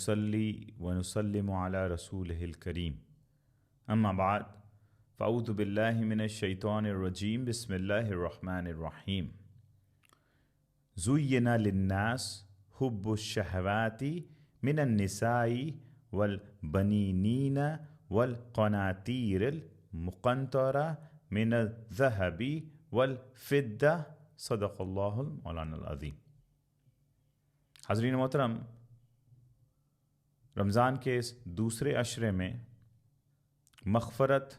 ونصلي ونسلم على رسوله الكريم اما بعد فاعوذ بالله من الشیطان الرجیم بسم اللہ الرحمن الرحیم زین للناس حب الشہوات من النساء والبنین والقناطیر المقنطرہ من الذهب والفضہ صدق اللہ مولانا العظیم۔ حضرین محترم، رمضان کے اس دوسرے عشرے میں مغفرت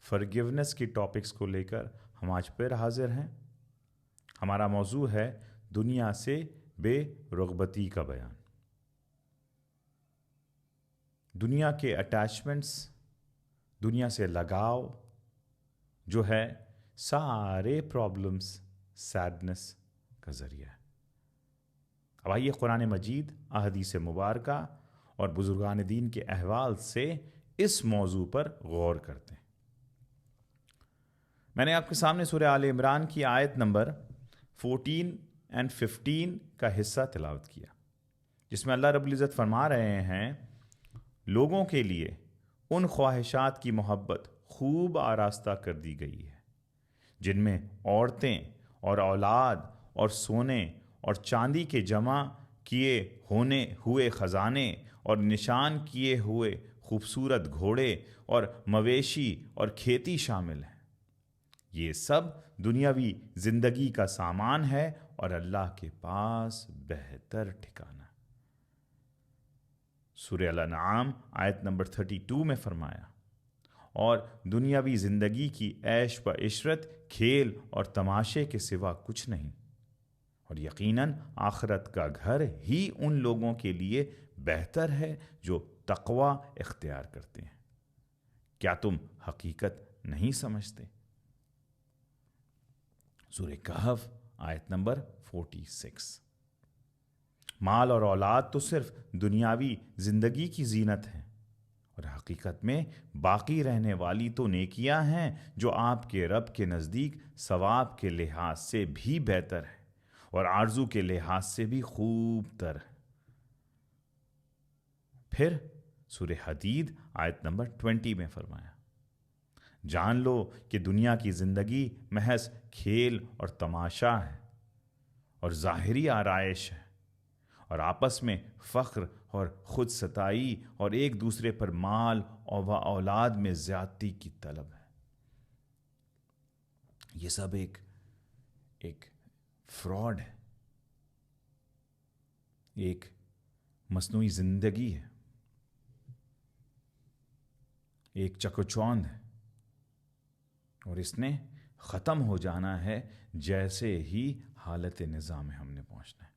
فرگیونس کی ٹاپکس کو لے کر ہم آج پھر حاضر ہیں۔ ہمارا موضوع ہے دنیا سے بے رغبتی کا بیان۔ دنیا کے اٹیچمنٹس، دنیا سے لگاؤ جو ہے سارے پرابلمس، سیڈنس کا ذریعہ ہے۔ اب آئیے قرآن مجید، احادیث مبارکہ اور بزرگان دین کے احوال سے اس موضوع پر غور کرتے ہیں۔ میں نے آپ کے سامنے سورہ آل عمران کی آیت نمبر 14 اور 15 کا حصہ تلاوت کیا، جس میں اللہ رب العزت فرما رہے ہیں لوگوں کے لیے ان خواہشات کی محبت خوب آراستہ کر دی گئی ہے جن میں عورتیں اور اولاد اور سونے اور چاندی کے جمع کیے ہوئے خزانے اور نشان کیے ہوئے خوبصورت گھوڑے اور مویشی اور کھیتی شامل ہیں۔ یہ سب دنیاوی زندگی کا سامان ہے اور اللہ کے پاس بہتر ٹھکانہ۔ سورہ الانعام آیت نمبر 32 میں فرمایا، اور دنیاوی زندگی کی عیش و عشرت کھیل اور تماشے کے سوا کچھ نہیں، اور یقیناً آخرت کا گھر ہی ان لوگوں کے لیے بہتر ہے جو تقوی اختیار کرتے ہیں۔ کیا تم حقیقت نہیں سمجھتے؟ سورہ کہف آیت نمبر 46۔ مال اور اولاد تو صرف دنیاوی زندگی کی زینت ہے، اور حقیقت میں باقی رہنے والی تو نیکیاں ہیں جو آپ کے رب کے نزدیک ثواب کے لحاظ سے بھی بہتر ہے اور آرزو کے لحاظ سے بھی خوب تر ہے۔ پھر سورہ حدید آیت نمبر 20 میں فرمایا، جان لو کہ دنیا کی زندگی محض کھیل اور تماشا ہے اور ظاہری آرائش ہے، اور آپس میں فخر اور خود ستائی اور ایک دوسرے پر مال اور اولاد میں زیادتی کی طلب ہے۔ یہ سب ایک فراڈ ہے، ایک مصنوعی زندگی ہے، ایک چکوچوند ہے، اور اس نے ختم ہو جانا ہے جیسے ہی حالت نظام میں ہم نے پہنچنا ہے۔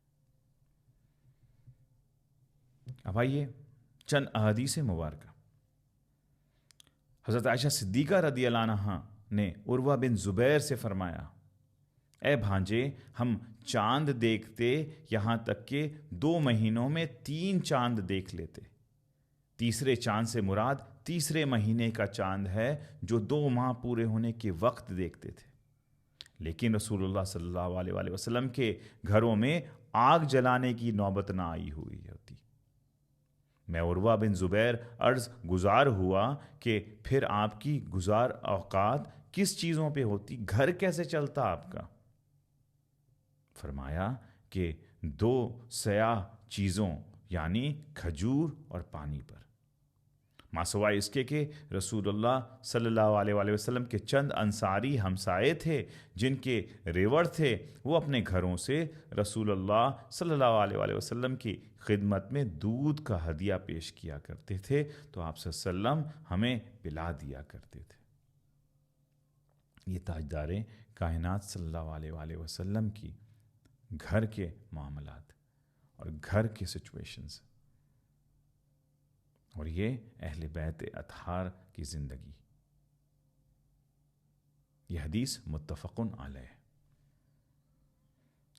اب آئیے چند احادیث مبارکہ۔ حضرت عائشہ صدیقہ رضی اللہ عنہا نے عروہ بن زبیر سے فرمایا، اے بھانجے، ہم چاند دیکھتے یہاں تک کہ 2 مہینوں میں 3 چاند دیکھ لیتے۔ تیسرے چاند سے مراد تیسرے مہینے کا چاند ہے جو 2 ماہ پورے ہونے کے وقت دیکھتے تھے، لیکن رسول اللہ صلی اللہ علیہ وسلم کے گھروں میں آگ جلانے کی نوبت نہ آئی ہوئی ہوتی۔ میں عروہ بن زبیر عرض گزار ہوا کہ پھر آپ کی گزار اوقات کس چیزوں پہ ہوتی، گھر کیسے چلتا آپ کا؟ فرمایا کہ 2 سیاہ چیزوں یعنی کھجور اور پانی پر، ماں سوائے اس کے کہ رسول اللہ صلی اللہ علیہ وسلم کے چند انصاری ہمسائے تھے جن کے ریوڑ تھے، وہ اپنے گھروں سے رسول اللہ صلی اللہ علیہ وسلم کی خدمت میں دودھ کا ہدیہ پیش کیا کرتے تھے، تو آپ صلی اللہ علیہ وسلم ہمیں پلا دیا کرتے تھے۔ یہ تاجدار کائنات صلی اللہ علیہ وسلم کی گھر کے معاملات اور گھر کے سچویشنز، اور یہ اہل بیت اطہار کی زندگی۔ یہ حدیث متفق علیہ۔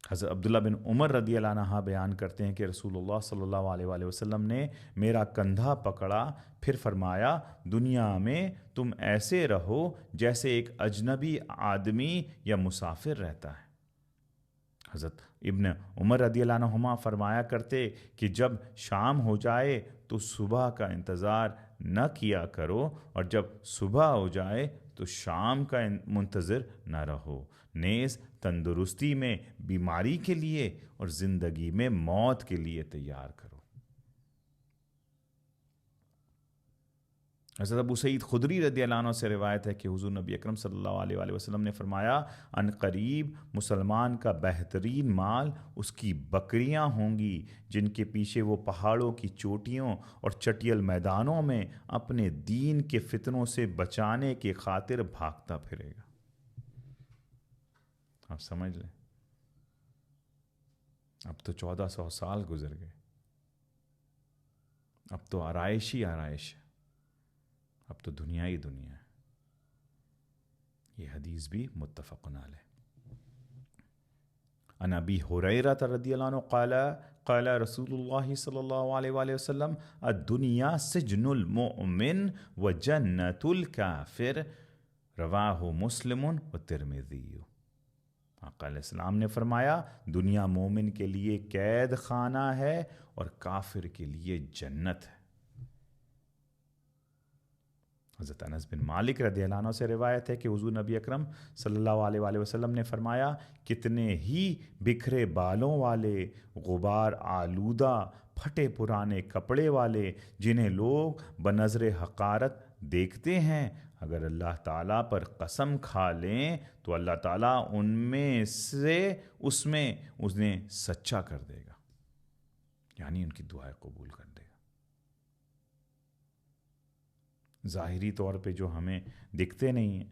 حضرت عبداللہ بن عمر رضی اللہ عنہ بیان کرتے ہیں کہ رسول اللہ صلی اللہ علیہ وسلم نے میرا کندھا پکڑا، پھر فرمایا، دنیا میں تم ایسے رہو جیسے ایک اجنبی آدمی یا مسافر رہتا ہے۔ حضرت ابن عمر رضی اللہ عنہما فرمایا کرتے کہ جب شام ہو جائے تو صبح کا انتظار نہ کیا کرو، اور جب صبح ہو جائے تو شام کا منتظر نہ رہو، نیز تندرستی میں بیماری کے لیے اور زندگی میں موت کے لیے تیار کرو۔ حضرت ابو سعید خدری رضی اللہ عنہ سے روایت ہے کہ حضور نبی اکرم صلی اللہ علیہ وآلہ وسلم نے فرمایا، ان قریب مسلمان کا بہترین مال اس کی بکریاں ہوں گی جن کے پیچھے وہ پہاڑوں کی چوٹیوں اور چٹیل میدانوں میں اپنے دین کے فتنوں سے بچانے کی خاطر بھاگتا پھرے گا۔ آپ سمجھ لیں، اب تو 1400 سال گزر گئے، اب تو آرائش ہی آرائش ہے، اب تو دنیا ہی دنیا ہے۔ یہ حدیث بھی متفق علیہ۔ عن ابی ہریرہ رضی اللہ عنہ قال قال رسول اللہ صلی اللہ علیہ وآلہ وسلم الدنیا سجن المؤمن وجنت الکافر، رواہ مسلم والترمذی۔ آقا علیہ السلام نے فرمایا، دنیا مومن کے لیے قید خانہ ہے اور کافر کے لیے جنت ہے۔ حضرت انس بن مالک رضی اللہ عنہ سے روایت ہے کہ حضور نبی اکرم صلی اللہ علیہ وآلہ وسلم نے فرمایا، کتنے ہی بکھرے بالوں والے، غبار آلودہ، پھٹے پرانے کپڑے والے جنہیں لوگ بنظر حقارت دیکھتے ہیں، اگر اللہ تعالیٰ پر قسم کھا لیں تو اللہ تعالیٰ ان میں سے اس میں انہیں سچا کر دے گا، یعنی ان کی دعائیں قبول کر دے گا۔ ظاہری طور پہ جو ہمیں دکھتے نہیں ہیں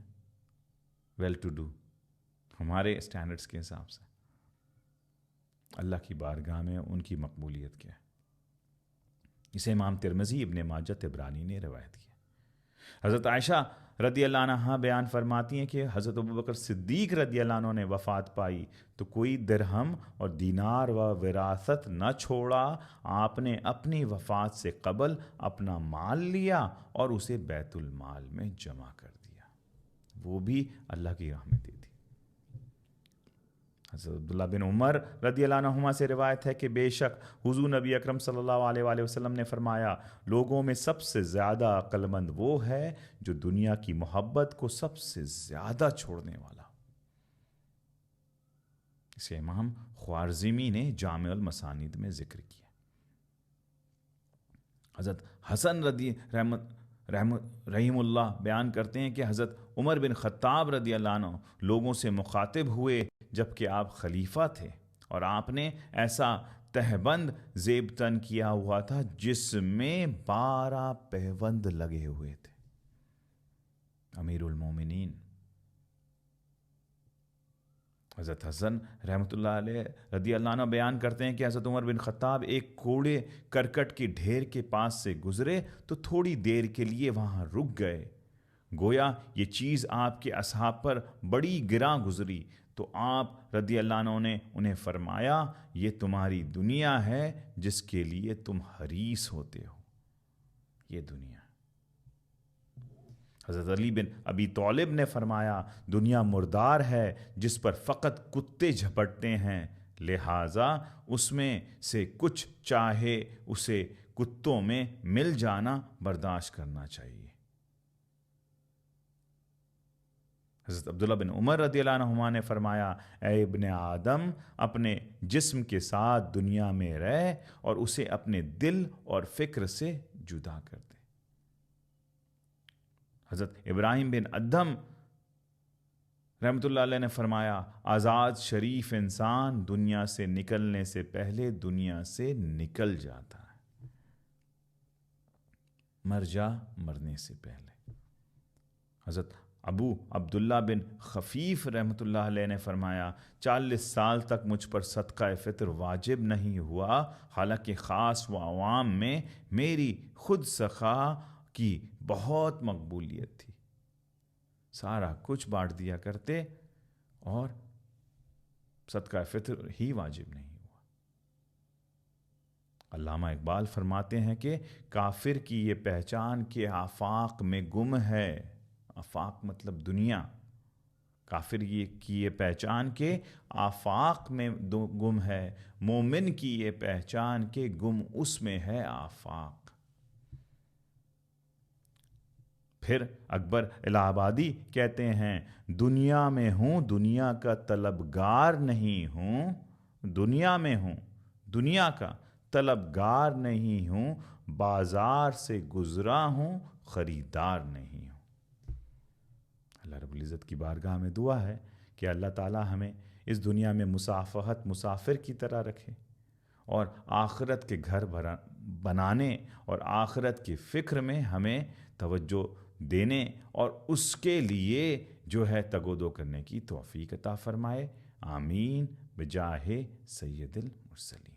ویل ٹو ڈو ہمارے اسٹینڈرڈس کے حساب سے، اللہ کی بارگاہ میں ان کی مقبولیت کیا ہے۔ اسے امام ترمذی، ابن ماجہ، طبرانی نے روایت کی۔ حضرت عائشہ رضی اللہ عنہ بیان فرماتی ہیں کہ حضرت ابوبکر صدیق رضی اللہ عنہ نے وفات پائی تو کوئی درہم اور دینار و وراثت نہ چھوڑا، آپ نے اپنی وفات سے قبل اپنا مال لیا اور اسے بیت المال میں جمع کر دیا، وہ بھی اللہ کی راہ میں دی تھی۔ حضرت عبداللہ بن عمر رضی اللہ عنہما سے روایت ہے کہ بے شک حضور نبی اکرم صلی اللہ علیہ وآلہ وسلم نے فرمایا، لوگوں میں سب سے زیادہ عقل مند وہ ہے جو دنیا کی محبت کو سب سے زیادہ چھوڑنے والا۔ اسے امام خوارزمی نے جامع المسانید میں ذکر کیا۔ حضرت حسن رحم اللہ بیان کرتے ہیں کہ حضرت عمر بن خطاب رضی اللہ عنہ لوگوں سے مخاطب ہوئے جبکہ آپ خلیفہ تھے، اور آپ نے ایسا تہبند زیب تن کیا ہوا تھا جس میں 12 پہبند لگے ہوئے تھے۔ امیر المومنین حضرت حسن رحمۃ اللہ علیہ رضی اللہ عنہ بیان کرتے ہیں کہ حضرت عمر بن خطاب ایک کوڑے کرکٹ کے ڈھیر کے پاس سے گزرے تو تھوڑی دیر کے لیے وہاں رک گئے، گویا یہ چیز آپ کے اصحاب پر بڑی گراں گزری، تو آپ رضی اللہ عنہ نے انہیں فرمایا، یہ تمہاری دنیا ہے جس کے لیے تم حریص ہوتے ہو، یہ دنیا۔ حضرت علی بن ابی طالب نے فرمایا، دنیا مردار ہے جس پر فقط کتے جھپٹتے ہیں، لہٰذا اس میں سے کچھ چاہے اسے کتوں میں مل جانا برداشت کرنا چاہیے۔ حضرت عبداللہ بن عمر رضی اللہ عنہما نے فرمایا، اے ابن آدم، اپنے جسم کے ساتھ دنیا میں رہ اور اسے اپنے دل اور فکر سے جدا کر دے۔ حضرت ابراہیم بن ادھم رحمۃ اللہ علیہ نے فرمایا، آزاد شریف انسان دنیا سے نکلنے سے پہلے دنیا سے نکل جاتا ہے، مر جا مرنے سے پہلے۔ حضرت ابو عبداللہ بن خفیف رحمۃ اللہ علیہ نے فرمایا، 40 سال تک مجھ پر صدقہ فطر واجب نہیں ہوا، حالانکہ خاص و عوام میں میری خود سخا کی بہت مقبولیت تھی، سارا کچھ بانٹ دیا کرتے اور صدقہ فطر ہی واجب نہیں ہوا۔ علامہ اقبال فرماتے ہیں کہ کافر کی یہ پہچان کہ آفاق میں گم ہے، آفاق مطلب دنیا، کافر کی یہ پہچان کہ آفاق میں گم ہے، مومن کی یہ پہچان کہ گم اس میں ہے آفاق۔ پھر اکبر الہ آبادی کہتے ہیں دنیا میں ہوں دنیا کا طلبگار نہیں ہوں، دنیا میں ہوں دنیا کا طلبگار نہیں ہوں، بازار سے گزرا ہوں خریدار نہیں ہوں۔ اللہ رب العزت کی بارگاہ میں دعا ہے کہ اللہ تعالی ہمیں اس دنیا میں مصافحت مسافر کی طرح رکھے، اور آخرت کے گھر بنانے اور آخرت کی فکر میں ہمیں توجہ دینے اور اس کے لیے جو ہے تگ و دو کرنے کی توفیق عطا فرمائے۔ آمین بجاہ سید المرسلین۔